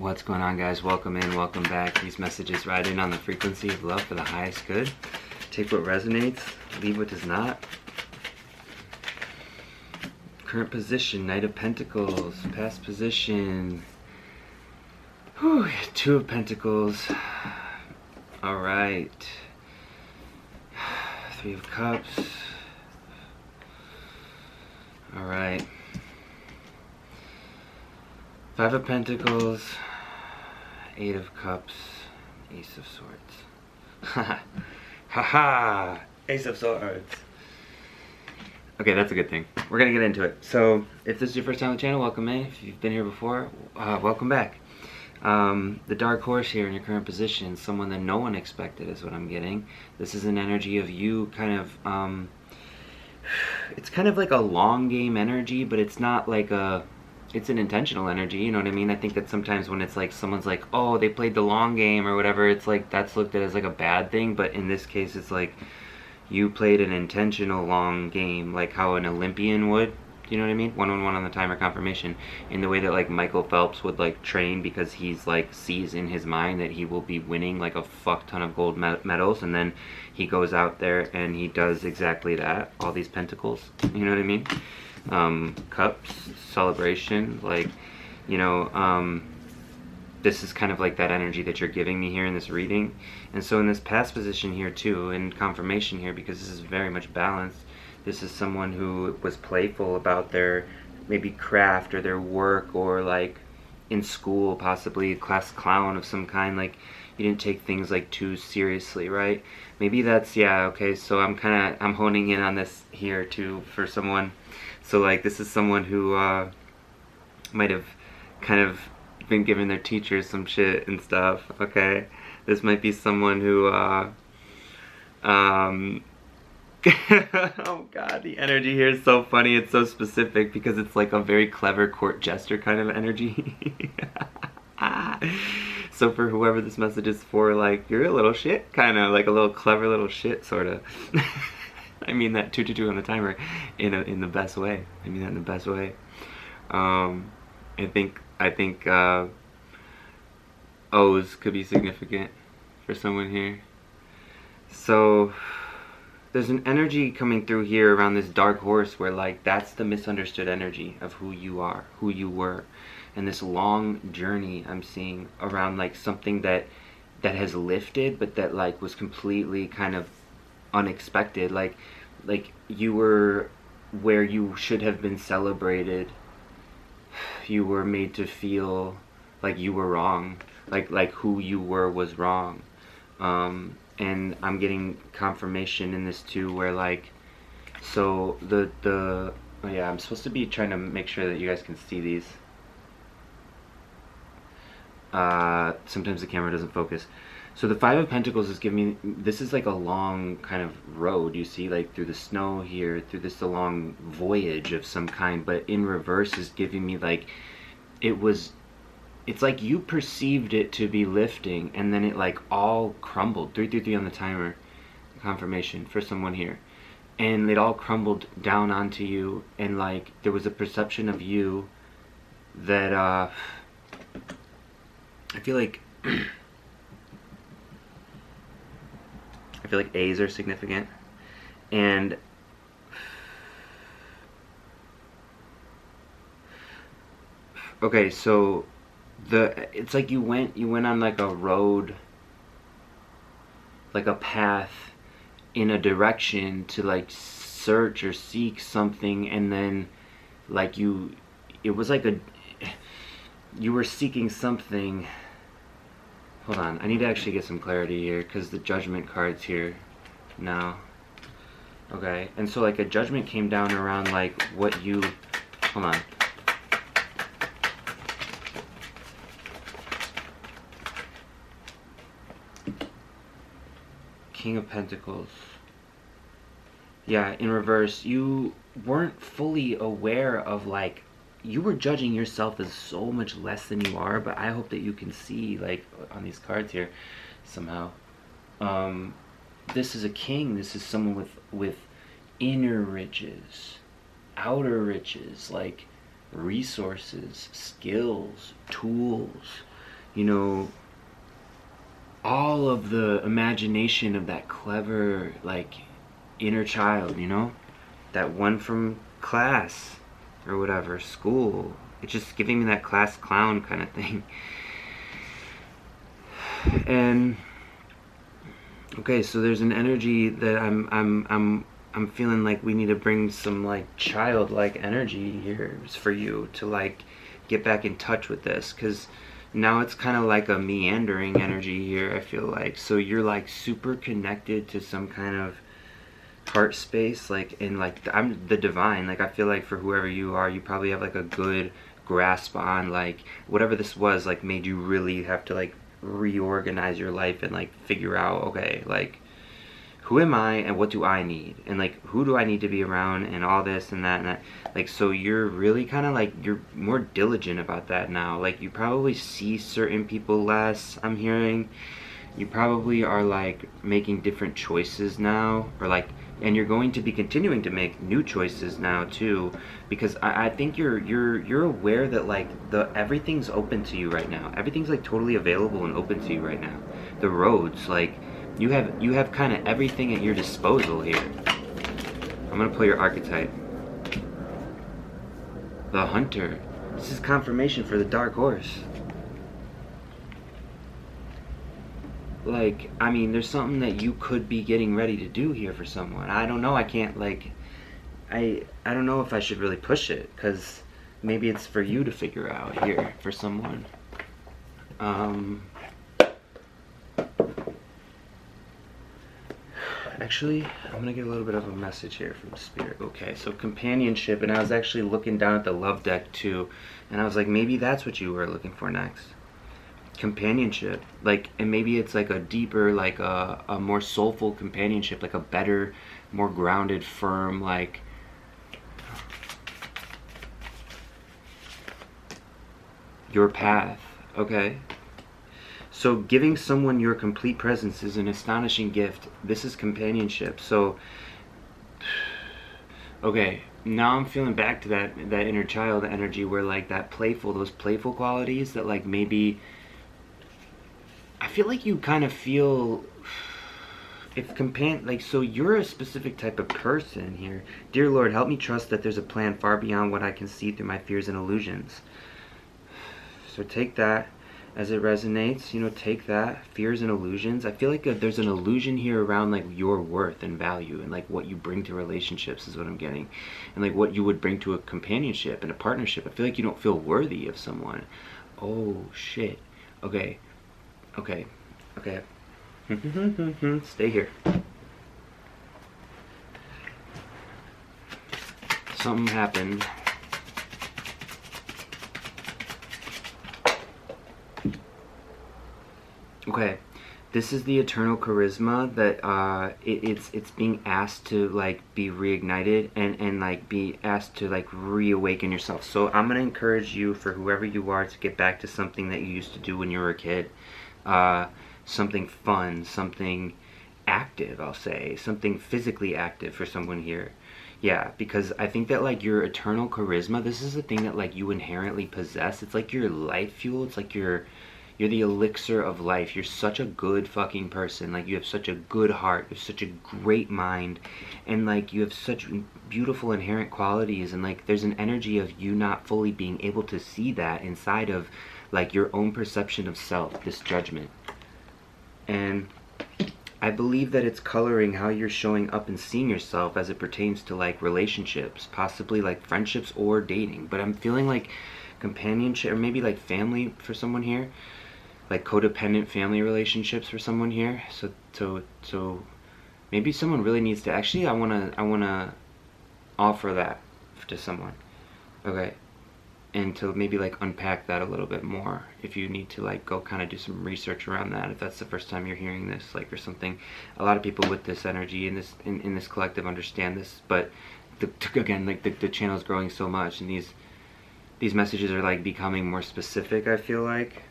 What's going on, guys? Welcome in, welcome back. These messages ride in on the frequency of love for the highest good. Take what resonates, leave what does not. Current position, Knight of Pentacles. Past position, whew, Two of Pentacles. Alright. Three of Cups. Alright. Five of Pentacles, Eight of Cups, Ace of Swords. Ha ha! Ace of Swords. Okay, that's a good thing. We're gonna get into it. So, if this is your first time on the channel, welcome in. If you've been here before, welcome back. The dark horse here in your current position, someone that no one expected is what I'm getting. This is an energy of you kind of, it's kind of like a long game energy, but it's not like a, it's an intentional energy, you know what I mean? I think that sometimes when it's like someone's like, oh, they played the long game or whatever, it's like that's looked at as like a bad thing, but in this case it's like you played an intentional long game, like how an Olympian would, you know what I mean? 1-1-1 on the timer confirmation, in the way that like Michael Phelps would like train, because he's like sees in his mind that he will be winning like a fuck ton of gold medals, and then he goes out there and he does exactly that. All these pentacles, you know what I mean? Cups, celebration, like, you know, this is kind of like that energy that you're giving me here in this reading. And so in this past position here too, in confirmation here, because this is very much balanced, this is someone who was playful about their maybe craft or their work, or like in school possibly a class clown of some kind, like you didn't take things like too seriously, right? Maybe that's, yeah, okay, so I'm honing in on this here too for someone. So like this is someone who might have kind of been giving their teachers some shit and stuff, okay? This might be someone who, oh god, the energy here is so funny, it's so specific, because it's like a very clever court jester kind of energy. So for whoever this message is for, like, you're a little shit, kind of, like a little clever little shit, sort of. I mean that 222 on the timer in the best way. I mean that in the best way. I think O's could be significant for someone here. So there's an energy coming through here around this dark horse where like that's the misunderstood energy of who you are, who you were, and this long journey I'm seeing around like something that has lifted, but that like was completely kind of unexpected, like you were where you should have been celebrated. You were made to feel like you were wrong, like who you were was wrong. And I'm getting confirmation in this too, where like, so oh yeah, I'm supposed to be trying to make sure that you guys can see these. Sometimes the camera doesn't focus. So the Five of Pentacles is giving me, this is like a long kind of road, you see, like through the snow here, through this long voyage of some kind, but in reverse is giving me like, it's like you perceived it to be lifting, and then it like all crumbled. 333 on the timer, confirmation for someone here. And it all crumbled down onto you, and like there was a perception of you that, I feel like, I feel like A's are significant, and okay, so it's like you went on like a road, like a path in a direction to like search or seek something, and then like it was like you were seeking something. Hold on, I need to actually get some clarity here, because the Judgment card's here now. Okay, and so like a judgment came down around like what you, hold on. King of Pentacles. Yeah, in reverse, you weren't fully aware of like, you were judging yourself as so much less than you are, but I hope that you can see, like, on these cards here, somehow. This is a king. This is someone with inner riches, outer riches, like resources, skills, tools, you know, all of the imagination of that clever, like, inner child, you know? That one from class or whatever, school. It's just giving me that class clown kind of thing. And okay, so there's an energy that I'm feeling like we need to bring some like childlike energy here for you to like get back in touch with this, because now it's kind of like a meandering energy here, I feel like. So you're like super connected to some kind of heart space, like in like I'm the divine. Like I feel like for whoever you are, you probably have like a good grasp on like whatever this was, like made you really have to like reorganize your life and like figure out, okay, like who am I and what do I need, and like who do I need to be around, and all this and that and that. Like, so you're really kind of like, you're more diligent about that now. Like you probably see certain people less, I'm hearing. You probably are like making different choices now, or like, and you're going to be continuing to make new choices now too, because I think you're aware that like everything's open to you right now. Everything's like totally available and open to you right now. The roads, like you have kind of everything at your disposal here. I'm gonna pull your archetype. The Hunter. This is confirmation for the Dark Horse. Like, I mean, there's something that you could be getting ready to do here for someone. I don't know, I can't, like, I don't know if I should really push it, because maybe it's for you to figure out here for someone. Actually, I'm gonna get a little bit of a message here from Spirit. Okay, so companionship, and I was actually looking down at the love deck too, and I was like, maybe that's what you were looking for next. Companionship, like, and maybe it's like a deeper, like a more soulful companionship, like a better, more grounded, firm, like your path. Okay, so giving someone your complete presence is an astonishing gift. This is companionship. So okay, now I'm feeling back to that inner child energy, where like that playful, those playful qualities that like maybe I feel like you kind of feel, if like, so you're a specific type of person here. Dear Lord, help me trust that there's a plan far beyond what I can see through my fears and illusions. So take that as it resonates, you know, take that, fears and illusions. I feel like there's an illusion here around like your worth and value, and like what you bring to relationships is what I'm getting, and like what you would bring to a companionship and a partnership. I feel like you don't feel worthy of someone. Oh shit. Okay. Okay, okay. Stay here. Something happened. Okay, this is the eternal charisma that it's being asked to like be reignited, and like be asked to like reawaken yourself. So I'm gonna encourage you, for whoever you are, to get back to something that you used to do when you were a kid. Something fun, something active, I'll say, something physically active for someone here. Yeah, because I think that like your eternal charisma, this is the thing that like you inherently possess. It's like your life fuel. It's like you're the elixir of life. You're such a good fucking person. Like you have such a good heart, you have such a great mind, and like you have such beautiful inherent qualities, and like there's an energy of you not fully being able to see that inside of like your own perception of self, this judgment. And I believe that it's coloring how you're showing up and seeing yourself as it pertains to like relationships, possibly like friendships or dating. But I'm feeling like companionship, or maybe like family for someone here, like codependent family relationships for someone here. So maybe someone really needs to, actually I wanna offer that to someone. Okay. And to maybe like unpack that a little bit more, if you need to like go kind of do some research around that, if that's the first time you're hearing this, like, or something. A lot of people with this energy in this collective understand this, but again, like the channel is growing so much, and these messages are like becoming more specific, I feel like,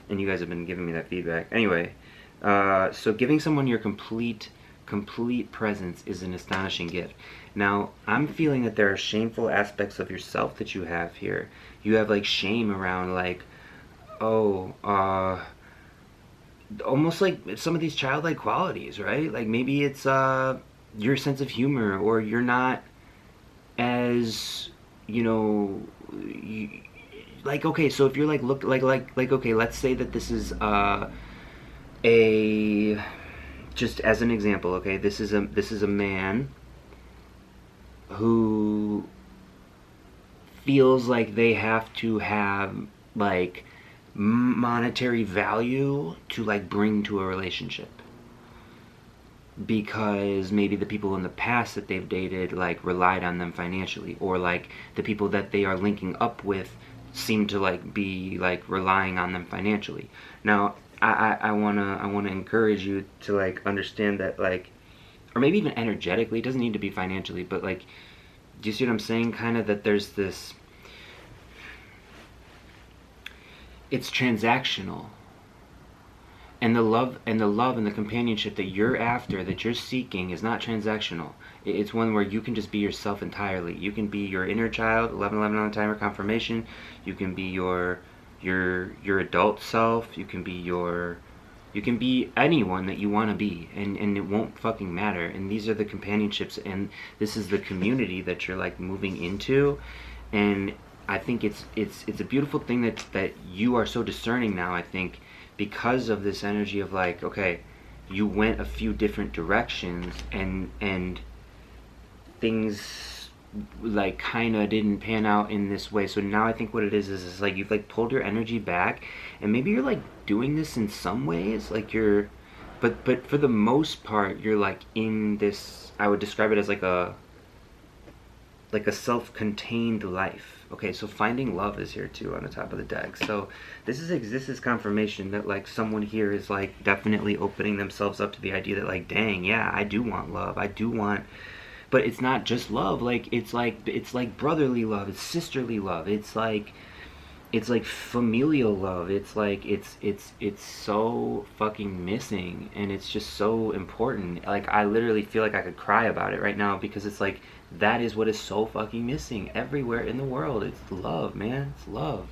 and you guys have been giving me that feedback. Anyway, so giving someone your complete presence is an astonishing gift. Now, I'm feeling that there are shameful aspects of yourself that you have here. You have like shame around like oh, almost like some of these childlike qualities, right? Like maybe it's your sense of humor, or you're not as, you know, you, like, okay, so if you're like look like okay, let's say that this is a just as an example, okay, this is a man who feels like they have to have like monetary value to like bring to a relationship, because maybe the people in the past that they've dated like relied on them financially, or like the people that they are linking up with seem to like be like relying on them financially. Now I wanna encourage you to like understand that, like, or maybe even energetically, it doesn't need to be financially, but like, do you see what I'm saying? Kind of that there's this, it's transactional, and the love and the companionship that you're after, that you're seeking, is not transactional. It's one where you can just be yourself entirely. You can be your inner child, 1111 on the timer confirmation. You can be your adult self. You can be anyone that you want to be, and it won't fucking matter. And these are the companionships, and this is the community that you're like moving into. And I think it's a beautiful thing that you are so discerning now, I think, because of this energy of like, okay, you went a few different directions, and things like kind of didn't pan out in this way. So now I think what it is like you've like pulled your energy back, and maybe you're like doing this in some ways, like you're, but for the most part you're like in this, I would describe it as like a self-contained life. Okay, so finding love is here too on the top of the deck. So this is confirmation that like someone here is like definitely opening themselves up to the idea that like, dang, yeah, I do want love. I do want, but it's not just love. Like it's like brotherly love. It's sisterly love. It's like familial love. It's like it's so fucking missing, and it's just so important. Like I literally feel like I could cry about it right now, because it's like that is what is so fucking missing everywhere in the world. It's love, man. It's love.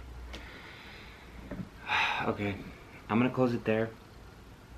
Okay, I'm gonna close it there.